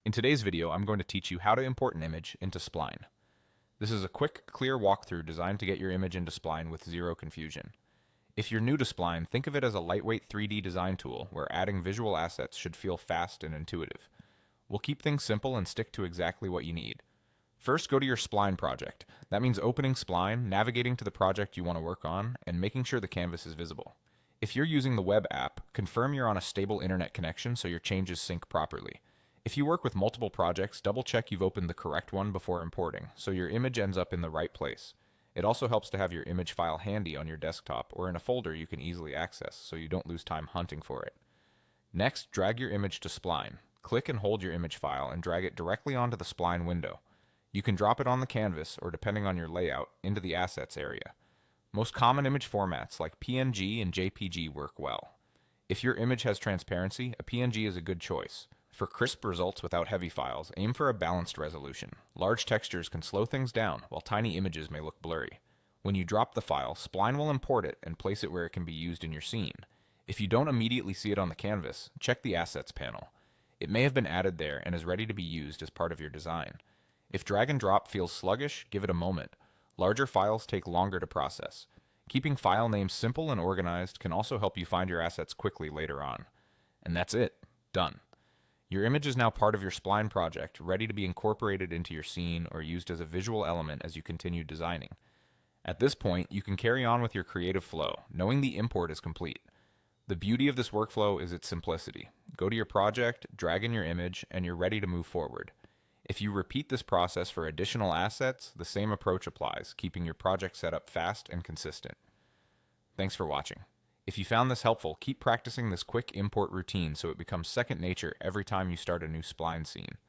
In today's video, I'm going to teach you how to import an image into Spline. This is a quick, clear walkthrough designed to get your image into Spline with zero confusion. If you're new to Spline, think of it as a lightweight 3D design tool where adding visual assets should feel fast and intuitive. We'll keep things simple and stick to exactly what you need. First, go to your Spline project. That means opening Spline, navigating to the project you want to work on, and making sure the canvas is visible. If you're using the web app, confirm you're on a stable internet connection so your changes sync properly. If you work with multiple projects, double check you've opened the correct one before importing, so your image ends up in the right place. It also helps to have your image file handy on your desktop or in a folder you can easily access so you don't lose time hunting for it. Next, drag your image to Spline. Click and hold your image file and drag it directly onto the Spline window. You can drop it on the canvas or, depending on your layout, into the Assets area. Most common image formats like PNG and JPG work well. If your image has transparency, a PNG is a good choice. For crisp results without heavy files, aim for a balanced resolution. Large textures can slow things down, while tiny images may look blurry. When you drop the file, Spline will import it and place it where it can be used in your scene. If you don't immediately see it on the canvas, check the Assets panel. It may have been added there and is ready to be used as part of your design. If drag and drop feels sluggish, give it a moment. Larger files take longer to process. Keeping file names simple and organized can also help you find your assets quickly later on. And that's it. Done. Your image is now part of your Spline project, ready to be incorporated into your scene or used as a visual element as you continue designing. At this point, you can carry on with your creative flow, knowing the import is complete. The beauty of this workflow is its simplicity. Go to your project, drag in your image, and you're ready to move forward. If you repeat this process for additional assets, the same approach applies, keeping your project set up fast and consistent. Thanks for watching. If you found this helpful, keep practicing this quick import routine so it becomes second nature every time you start a new Spline scene.